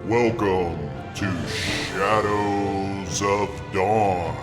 Welcome to Shadows of Dawn.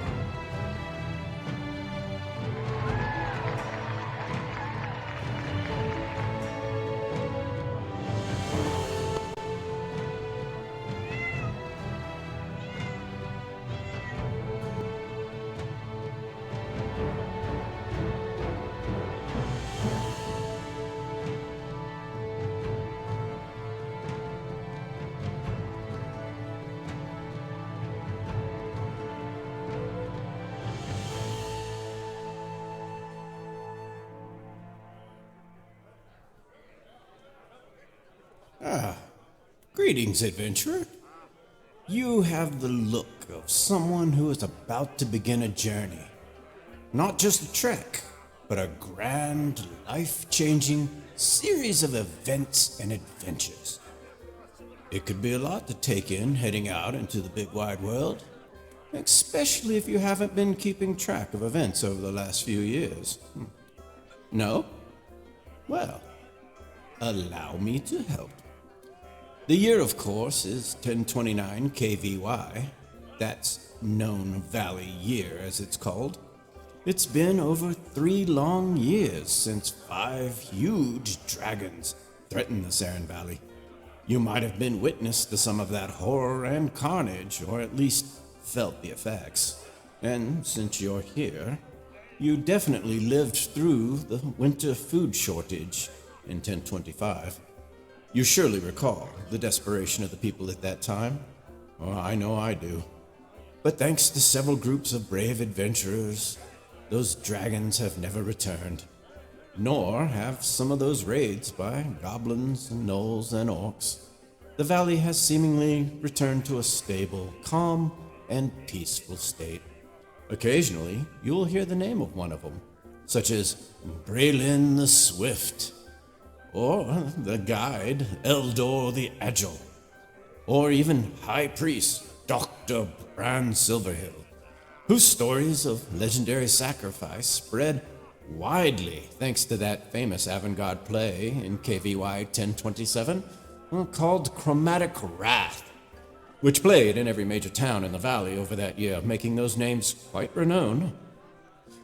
Greetings, adventurer. You have the look of someone who is about to begin a journey. Not just a trek, but a grand, life-changing series of events and adventures. It could be a lot to take in heading out into the big wide world, especially if you haven't been keeping track of events over the last few years. No? Well, allow me to help. The year, of course, is 1029 KVY. That's Known Valley Year, as it's called. It's been over 3 long years since 5 huge dragons threatened the Saren Valley. You might have been witness to some of that horror and carnage, or at least felt the effects. And since you're here, you definitely lived through the winter food shortage in 1025. You surely recall the desperation of the people at that time. Oh, I know I do. But thanks to several groups of brave adventurers, those dragons have never returned. Nor have some of those raids by goblins and gnolls and orcs. The valley has seemingly returned to a stable, calm, and peaceful state. Occasionally, you'll hear the name of one of them, such as Braylin the Swift, or the guide, Eldor the Agile, or even High Priest, Dr. Bran Silverhill, whose stories of legendary sacrifice spread widely thanks to that famous avant-garde play in KVY 1027 called Chromatic Wrath, which played in every major town in the valley over that year, making those names quite renowned.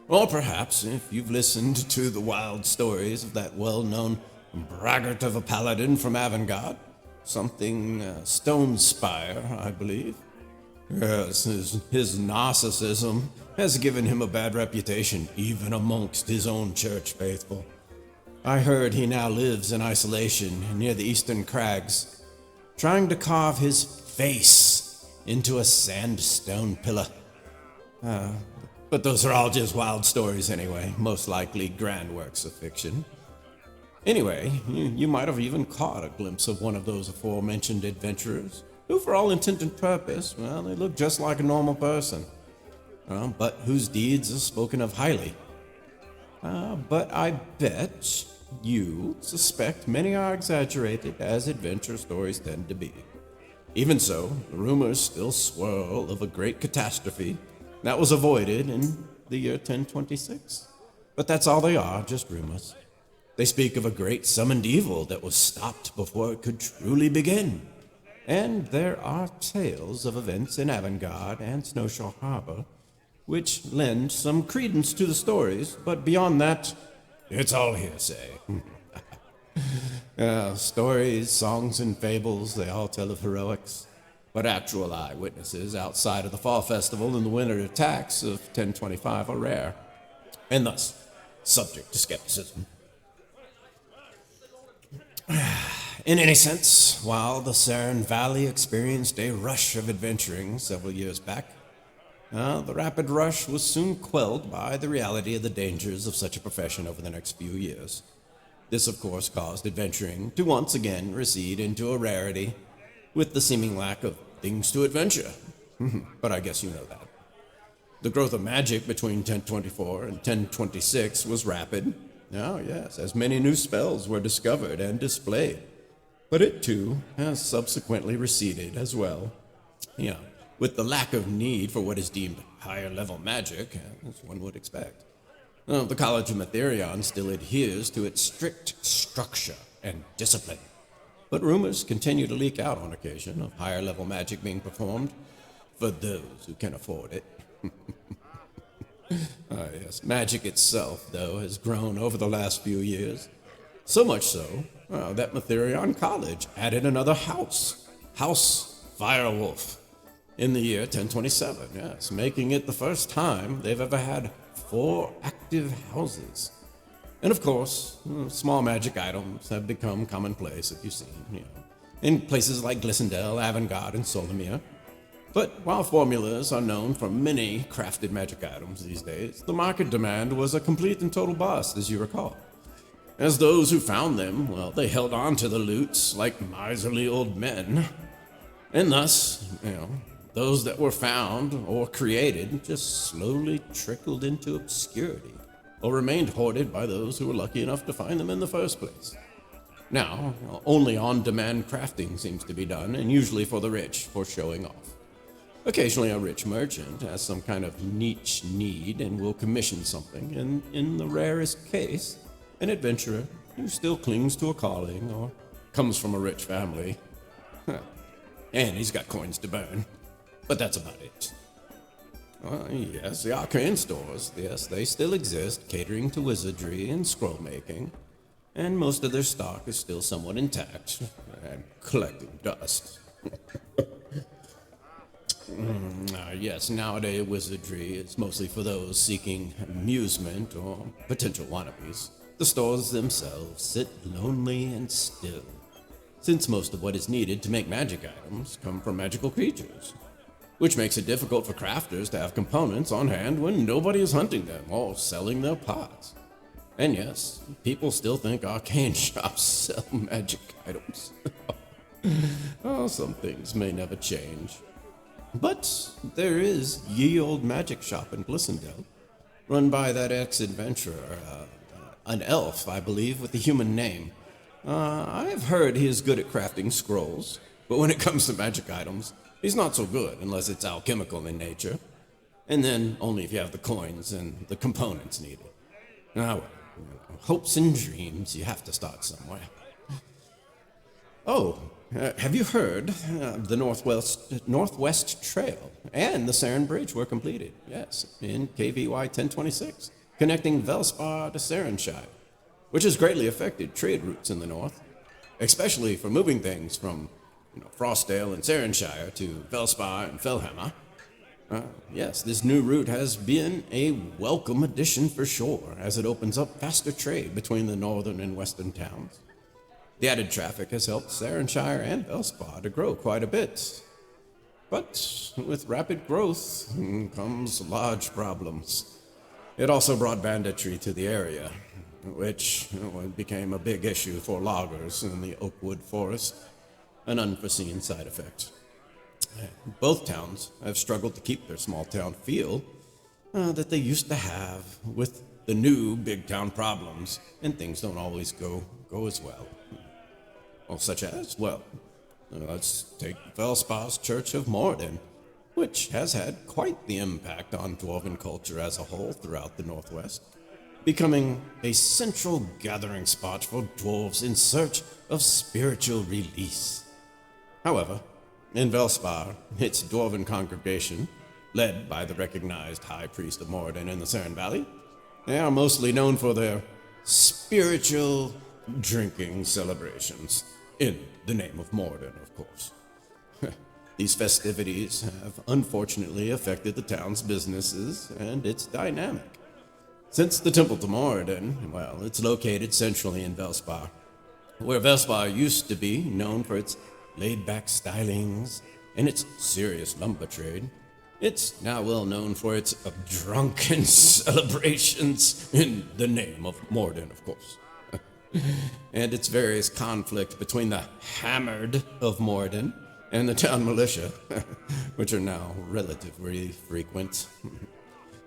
Or perhaps, if you've listened to the wild stories of that well-known braggart of a paladin from Avangard, something Stonespire, I believe. Yes, his narcissism has given him a bad reputation, even amongst his own church faithful. I heard he now lives in isolation near the Eastern Crags, trying to carve his face into a sandstone pillar. But those are all just wild stories anyway, most likely grand works of fiction. Anyway, you might have even caught a glimpse of one of those aforementioned adventurers, who for all intent and purpose, well, they look just like a normal person, but whose deeds are spoken of highly. But I bet you suspect many are exaggerated, as adventure stories tend to be. Even so, the rumors still swirl of a great catastrophe that was avoided in the year 1026. But that's all they are, just rumors. They speak of a great summoned evil that was stopped before it could truly begin. And there are tales of events in Avangard and Snowshore Harbor, which lend some credence to the stories, but beyond that, it's all hearsay. Stories, songs, and fables, they all tell of heroics, but actual eyewitnesses outside of the Fall Festival and the winter attacks of 1025 are rare, and thus subject to skepticism. In any sense, while the Saren Valley experienced a rush of adventuring several years back, the rapid rush was soon quelled by the reality of the dangers of such a profession over the next few years. This, of course, caused adventuring to once again recede into a rarity, with the seeming lack of things to adventure. But I guess you know that. The growth of magic between 1024 and 1026 was rapid. Oh, yes, as many new spells were discovered and displayed. But it, too, has subsequently receded as well. With the lack of need for what is deemed higher-level magic, as one would expect. The College of Metherion still adheres to its strict structure and discipline. but rumors continue to leak out on occasion of higher level magic being performed for those who can afford it. Yes, magic itself, though, has grown over the last few years. So much so that Matherion College added another house, House Firewolf, in the year 1027, yes, making it the first time they've ever had 4 active houses. And of course, small magic items have become commonplace, if you've seen, in places like Glissendale, Avantgarde, and Solomir. But while formulas are known for many crafted magic items these days, the market demand was a complete and total bust, as you recall. As those who found them, well, they held on to the loots like miserly old men. And thus, those that were found or created just slowly trickled into obscurity, or remained hoarded by those who were lucky enough to find them in the first place. Now, only on-demand crafting seems to be done, and usually for the rich, for showing off. Occasionally a rich merchant has some kind of niche need and will commission something, and in the rarest case, an adventurer who still clings to a calling or comes from a rich family. And he's got coins to burn. But that's about it. Yes, the arcane stores, yes, they still exist, catering to wizardry and scroll making, and most of their stock is still somewhat intact and collecting dust. Yes, nowadays wizardry is mostly for those seeking amusement or potential wannabes. The stores themselves sit lonely and still, since most of what is needed to make magic items come from magical creatures, which makes it difficult for crafters to have components on hand when nobody is hunting them or selling their parts. And yes, people still think arcane shops sell magic items. Some things may never change. But there is Ye Old Magic Shop in Glissendale, run by that ex-adventurer, an elf, I believe, with a human name. I have heard he is good at crafting scrolls, but when it comes to magic items, he's not so good unless it's alchemical in nature, and then only if you have the coins and the components needed. Well, hopes and dreams, you have to start somewhere. Have you heard the Northwest Trail and the Saren Bridge were completed? Yes, in KVY 1026, connecting Velspar to Sarenshire, which has greatly affected trade routes in the north, especially for moving things from Frostdale and Sarenshire to Velspar and Felhammer. Yes, this new route has been a welcome addition for sure, as it opens up faster trade between the northern and western towns. The added traffic has helped Sarenshire and Velspar to grow quite a bit. But with rapid growth comes large problems. It also brought banditry to the area, which became a big issue for loggers in the Oakwood Forest, an unforeseen side effect. Both towns have struggled to keep their small town feel that they used to have with the new big town problems, and things don't always go as well. Such as, let's take Velspar's Church of Morden, which has had quite the impact on dwarven culture as a whole throughout the Northwest, becoming a central gathering spot for dwarves in search of spiritual release. However, in Velspar, its dwarven congregation, led by the recognized High Priest of Morden in the Saren Valley, they are mostly known for their spiritual drinking celebrations, in the name of Morden, of course. These festivities have unfortunately affected the town's businesses and its dynamic. Since the Temple to Morden, it's located centrally in Velspar, where Velspar used to be known for its laid-back stylings and its serious lumber trade. It's now well known for its drunken celebrations in the name of Morden, of course. And its various conflict between the Hammered of Morden and the town militia, which are now relatively frequent.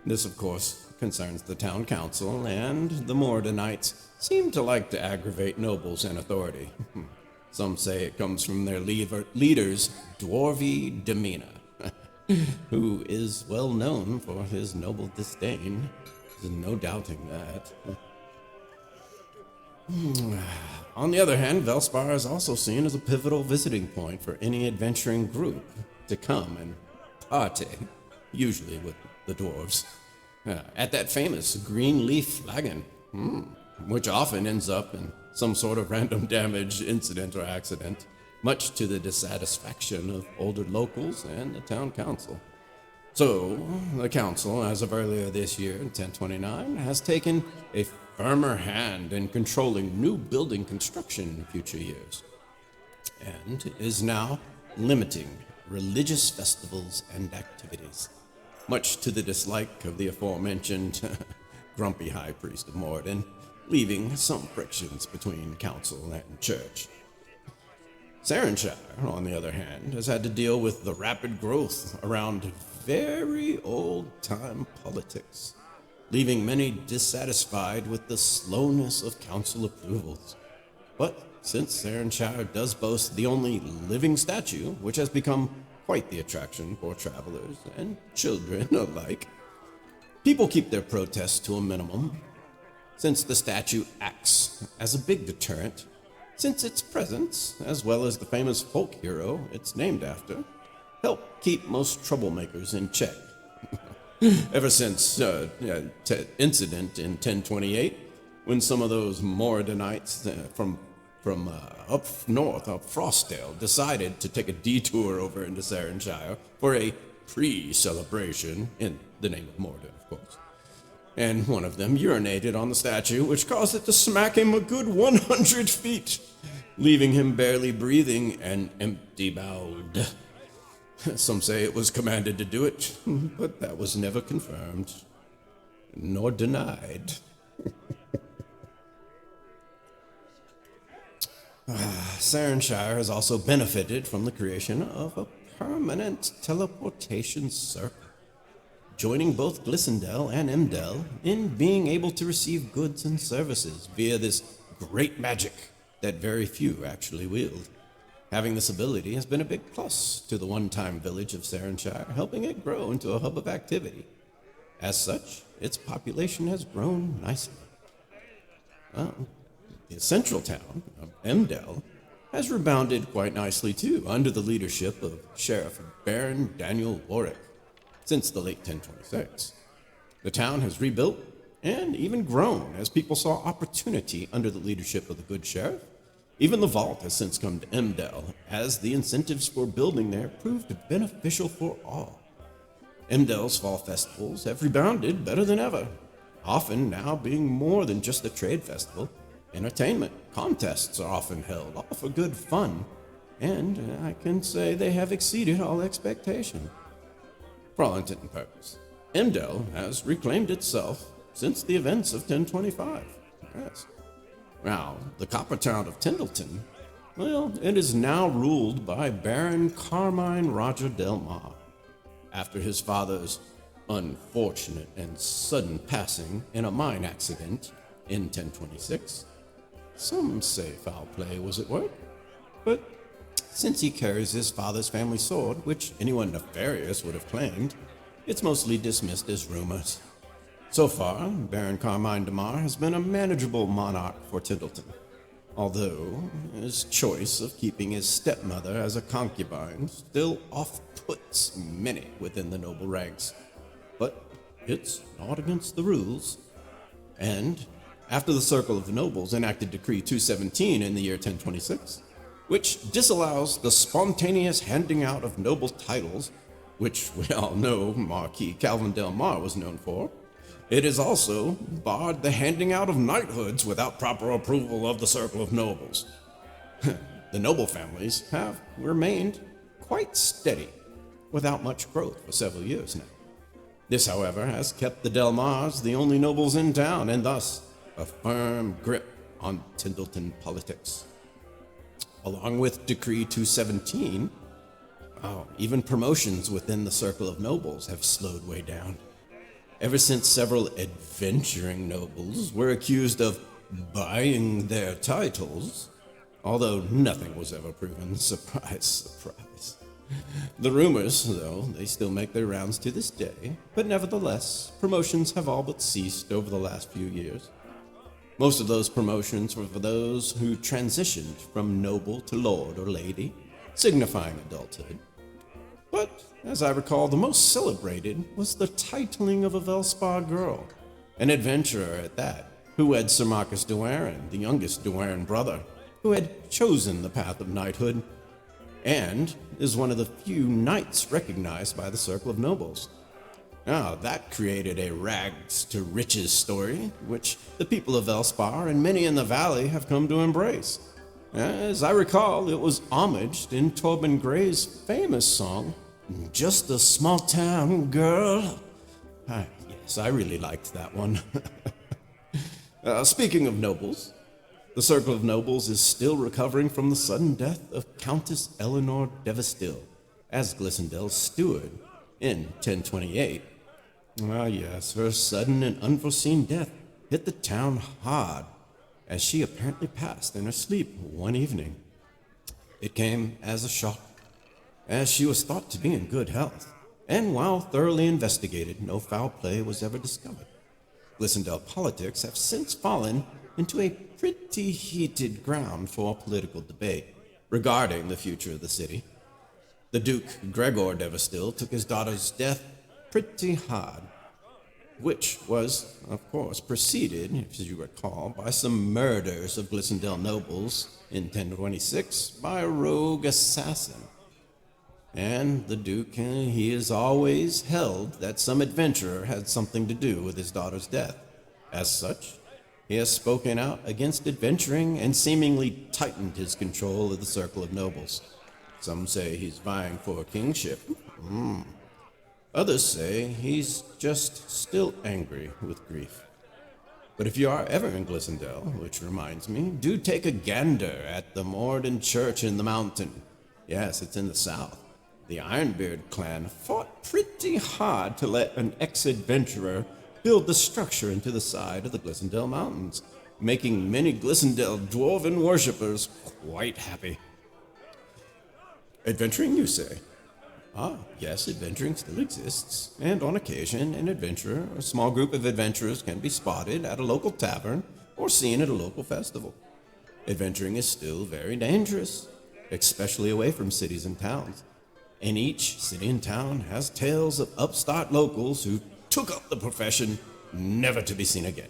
This, of course, concerns the town council, and the Mordenites seem to like to aggravate nobles and authority. Some say it comes from their leader's dwarvy demeanor, who is well known for his noble disdain. There's no doubting that. On the other hand, Velspar is also seen as a pivotal visiting point for any adventuring group to come and party, usually with the dwarves, at that famous green leaf flagon, which often ends up in some sort of random damage, incident, or accident, much to the dissatisfaction of older locals and the town council. So, the council, as of earlier this year, in 1029, has taken a firmer hand in controlling new building construction in future years, and is now limiting religious festivals and activities, much to the dislike of the aforementioned grumpy high priest of Moradin, leaving some frictions between council and church. Sarenshire, on the other hand, has had to deal with the rapid growth around very old-time politics, leaving many dissatisfied with the slowness of council approvals. But since Sarenshire does boast the only living statue, which has become quite the attraction for travelers and children alike, people keep their protests to a minimum, since the statue acts as a big deterrent, since its presence, as well as the famous folk hero it's named after, help keep most troublemakers in check. Ever since incident in 1028, when some of those Moradinites from up north, up Frostdale, decided to take a detour over into Sarenshire for a pre-celebration, in the name of Mordin, of course. And one of them urinated on the statue, which caused it to smack him a good 100 feet, leaving him barely breathing and empty-boweled. Some say it was commanded to do it, but that was never confirmed, nor denied. Sarenshire has also benefited from the creation of a permanent teleportation circle, joining both Glissendale and Emdel in being able to receive goods and services via this great magic that very few actually wield. Having this ability has been a big plus to the one-time village of Sarenshire, helping it grow into a hub of activity. As such, its population has grown nicely. Well, the central town of Emdel has rebounded quite nicely too, under the leadership of Sheriff Baron Daniel Warwick, since the late 1026. The town has rebuilt and even grown as people saw opportunity under the leadership of the good sheriff. Even the vault has since come to Emdel, as the incentives for building there proved beneficial for all. Emdel's fall festivals have rebounded better than ever, often now being more than just a trade festival. Entertainment contests are often held, all for good fun, and I can say they have exceeded all expectation. For all intent and purpose, Emdel has reclaimed itself since the events of 1025. Yes. Now, the copper town of Tindleton, well, it is now ruled by Baron Carmine Roger Delmar, after his father's unfortunate and sudden passing in a mine accident in 1026. Some say foul play was at work, but since he carries his father's family sword, which anyone nefarious would have claimed, it's mostly dismissed as rumors. So far, Baron Carmine Damar has been a manageable monarch for Tindleton, although his choice of keeping his stepmother as a concubine still off-puts many within the noble ranks. But it's not against the rules. And after the Circle of Nobles enacted Decree 217 in the year 1026, which disallows the spontaneous handing out of noble titles, which we all know Marquis Calvin Delmar was known for, it has also barred the handing out of knighthoods without proper approval of the Circle of Nobles. The noble families have remained quite steady, without much growth for several years now. This, however, has kept the Delmars the only nobles in town, and thus a firm grip on Tindleton politics. Along with Decree 217, even promotions within the Circle of Nobles have slowed way down, ever since several adventuring nobles were accused of buying their titles, although nothing was ever proven. Surprise, surprise. The rumors, though, they still make their rounds to this day, but nevertheless, promotions have all but ceased over the last few years. Most of those promotions were for those who transitioned from noble to lord or lady, signifying adulthood. But, as I recall, the most celebrated was the titling of a Velspar girl, an adventurer at that, who wed Sir Marcus Duarin, the youngest Duarin brother, who had chosen the path of knighthood, and is one of the few knights recognized by the Circle of Nobles. Now, that created a rags to riches story, which the people of Velspar and many in the valley have come to embrace. As I recall, it was homaged in Torben Gray's famous song, Just a Small Town Girl. Yes, I really liked that one. Speaking of nobles, the Circle of Nobles is still recovering from the sudden death of Countess Eleanor Devestill as Glissendel's steward in 1028. Yes, her sudden and unforeseen death hit the town hard, as she apparently passed in her sleep one evening. It came as a shock, as she was thought to be in good health, and while thoroughly investigated, no foul play was ever discovered. Glissendale politics have since fallen into a pretty heated ground for political debate regarding the future of the city. The Duke Gregor Devestill took his daughter's death pretty hard, which was, of course, preceded, if you recall, by some murders of Glissendale nobles in 1026 by a rogue assassin. And the Duke, he has always held that some adventurer had something to do with his daughter's death. As such, he has spoken out against adventuring and seemingly tightened his control of the Circle of Nobles. Some say he's vying for a kingship. Others say he's just still angry with grief. But if you are ever in Glissendale, which reminds me, do take a gander at the Morden Church in the mountain. Yes, it's in the south. The Ironbeard clan fought pretty hard to let an ex-adventurer build the structure into the side of the Glissendale Mountains, making many Glissendale dwarven worshippers quite happy. Adventuring, you say? Yes, adventuring still exists, and on occasion, an adventurer or a small group of adventurers can be spotted at a local tavern or seen at a local festival. Adventuring is still very dangerous, especially away from cities and towns, and each city and town has tales of upstart locals who took up the profession never to be seen again.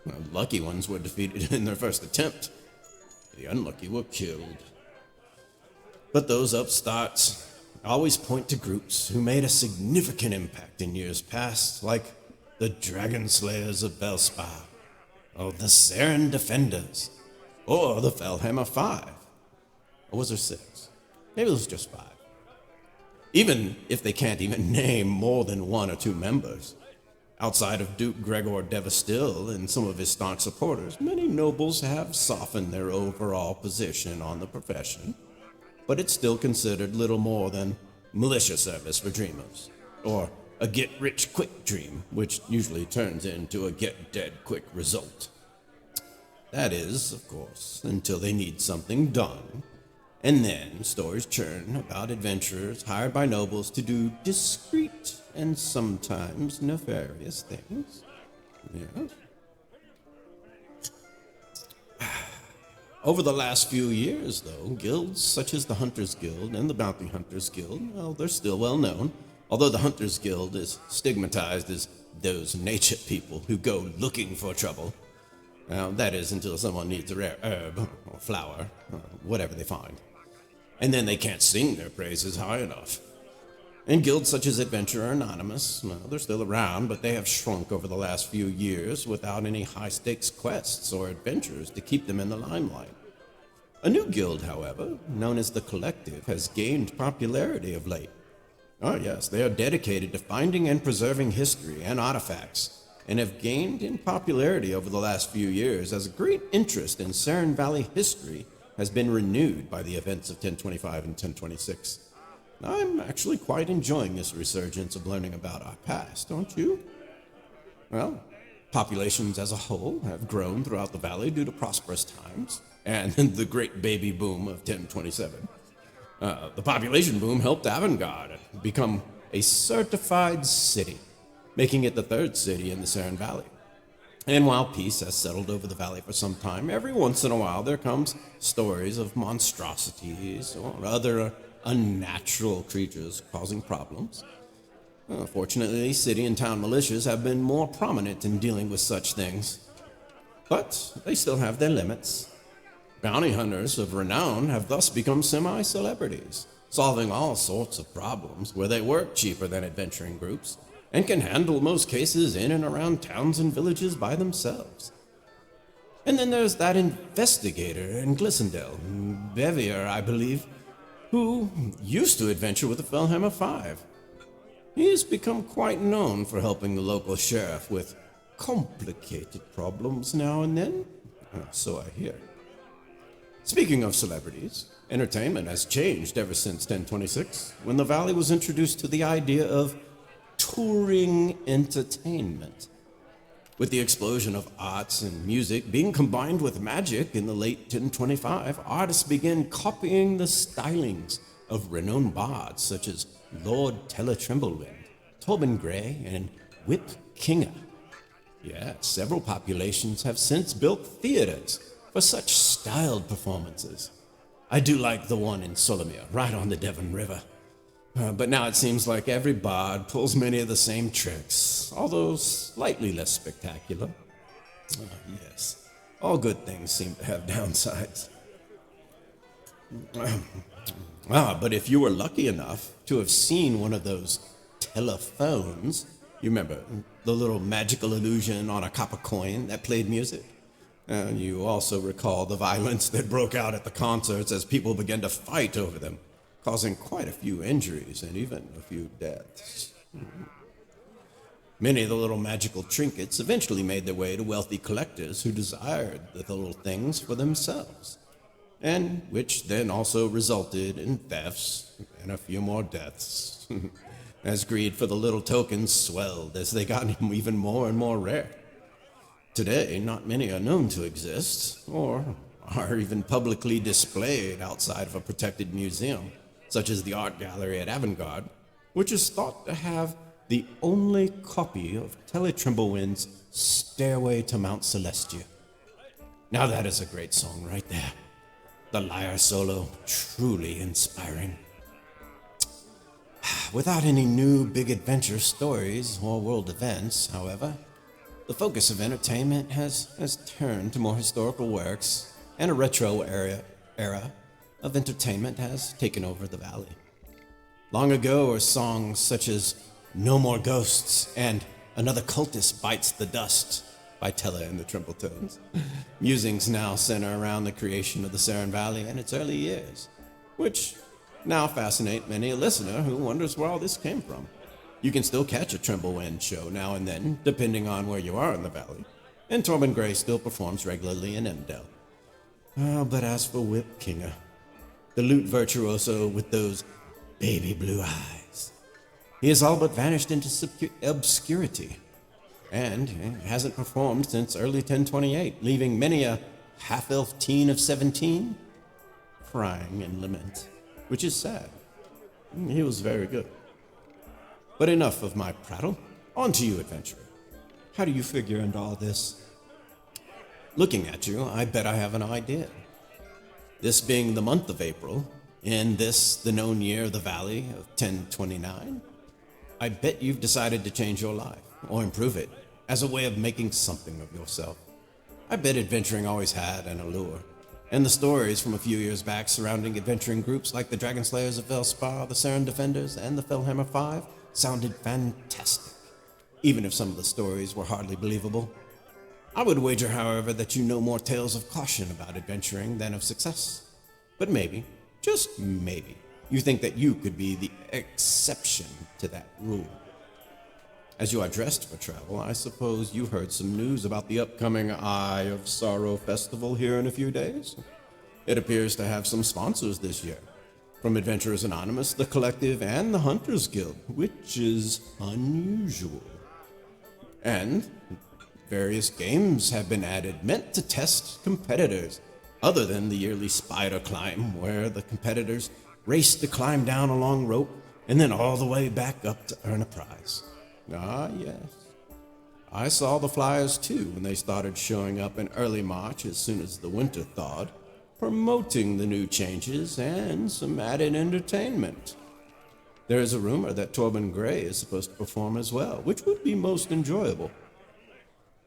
The lucky ones were defeated in their first attempt. The unlucky were killed. But those upstarts always point to groups who made a significant impact in years past, like the Dragon Slayers of Velspar, or the Saren Defenders, or the Fellhammer Five. Or was there six? Maybe it was just five. Even if they can't even name more than one or two members. Outside of Duke Gregor Devestill and some of his staunch supporters, many nobles have softened their overall position on the profession, but it's still considered little more than militia service for dreamers, or a get-rich-quick dream, which usually turns into a get-dead-quick result. That is, of course, until they need something done, and then stories churn about adventurers hired by nobles to do discreet and sometimes nefarious things. Yes. Over the last few years, though, guilds such as the Hunters Guild and the Bounty Hunters Guild, well, they're still well known, although the Hunters Guild is stigmatized as those nature people who go looking for trouble. Now, that is until someone needs a rare herb or flower, or whatever they find. And then they can't sing their praises high enough. And guilds such as Adventurer Anonymous, well, they're still around, but they have shrunk over the last few years without any high-stakes quests or adventures to keep them in the limelight. A new guild, however, known as the Collective, has gained popularity of late. Oh yes, they are dedicated to finding and preserving history and artifacts, and have gained in popularity over the last few years as a great interest in Saren Valley history has been renewed by the events of 1025 and 1026. I'm actually quite enjoying this resurgence of learning about our past, don't you? Well, populations as a whole have grown throughout the valley due to prosperous times and the great baby boom of 1027. The population boom helped Avangard become a certified city, making it the third city in the Saren Valley. And while peace has settled over the valley for some time, every once in a while there comes stories of monstrosities or other unnatural creatures causing problems. Fortunately, city and town militias have been more prominent in dealing with such things, but they still have their limits. Bounty hunters of renown have thus become semi-celebrities, solving all sorts of problems where they work cheaper than adventuring groups and can handle most cases in and around towns and villages by themselves. And then there's that investigator in Glissendale, Bevier, I believe, who used to adventure with the Fellhammer Five. He has become quite known for helping the local sheriff with complicated problems now and then, so I hear. Speaking of celebrities, entertainment has changed ever since 1026, when the Valley was introduced to the idea of touring entertainment. With the explosion of arts and music being combined with magic in the late 1025, artists began copying the stylings of renowned bards such as Lord Teletremblewind, Tobin Gray, and Whip Kinga. Several populations have since built theaters for such styled performances. I do like the one in Solomir, right on the Devon River. But now it seems like every bard pulls many of the same tricks, although slightly less spectacular. Yes, all good things seem to have downsides. But if you were lucky enough to have seen one of those telephones, you remember the little magical illusion on a copper coin that played music? And you also recall the violence that broke out at the concerts as people began to fight over them, causing quite a few injuries and even a few deaths. Many of the little magical trinkets eventually made their way to wealthy collectors who desired the little things for themselves, and which then also resulted in thefts and a few more deaths, as greed for the little tokens swelled as they got even more and more rare. Today, not many are known to exist, or are even publicly displayed outside of a protected museum, such as the art gallery at Avantgarde, which is thought to have the only copy of Teletremblewind's Stairway to Mount Celestia. Now that is a great song right there. The lyre solo, truly inspiring. Without any new big adventure stories or world events, however, the focus of entertainment has turned to more historical works, and a retro era of entertainment has taken over the valley. Long ago were songs such as No More Ghosts and Another Cultist Bites the Dust by Tella and the Trembletones. Musings now center around the creation of the Saren Valley and its early years, which now fascinate many a listener who wonders where all this came from. You can still catch a Tremblewind show now and then, depending on where you are in the valley, and Torben Gray still performs regularly in Endell. But as for Whip Kinga, the lute virtuoso with those baby blue eyes, he has all but vanished into obscurity, and hasn't performed since early 1028, leaving many a half-elf teen of 17 crying in lament, which is sad. He was very good. But enough of my prattle. On to you, adventurer. How do you figure into all this? Looking at you, I bet I have an idea. This being the month of April, and this the known year of the Valley of 1029, I bet you've decided to change your life, or improve it, as a way of making something of yourself. I bet adventuring always had an allure, and the stories from a few years back surrounding adventuring groups like the Dragon Slayers of Velspar, the Saren Defenders, and the Fellhammer Five sounded fantastic, even if some of the stories were hardly believable. I would wager, however, that you know more tales of caution about adventuring than of success. But maybe, just maybe, you think that you could be the exception to that rule. As you are dressed for travel, I suppose you heard some news about the upcoming Eye of Sorrow Festival here in a few days. It appears to have some sponsors this year, from Adventurers Anonymous, the Collective, and the Hunters Guild, which is unusual. And various games have been added meant to test competitors, other than the yearly Spider Climb, where the competitors race to climb down a long rope and then all the way back up to earn a prize. Ah, yes. I saw the flyers too when they started showing up in early March as soon as the winter thawed, promoting the new changes and some added entertainment. There is a rumor that Torben Gray is supposed to perform as well, which would be most enjoyable.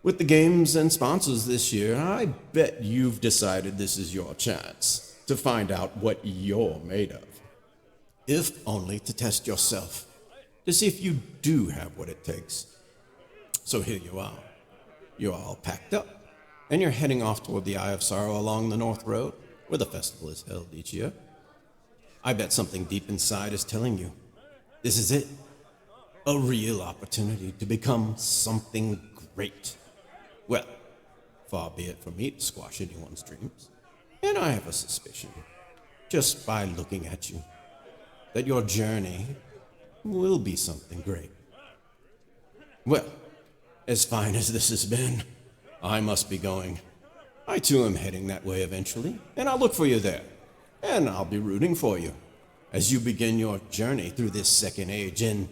With the games and sponsors this year, I bet you've decided this is your chance to find out what you're made of. If only to test yourself, to see if you do have what it takes. So here you are. You're all packed up, and you're heading off toward the Eye of Sorrow along the North Road, where the festival is held each year. I bet something deep inside is telling you, this is it. A real opportunity to become something great. Well, far be it from me to squash anyone's dreams. And I have a suspicion, just by looking at you, that your journey will be something great. Well, as fine as this has been, I must be going. I too am heading that way eventually, and I'll look for you there. And I'll be rooting for you as you begin your journey through this second age in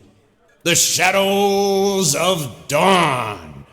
the Shadows of Dawn.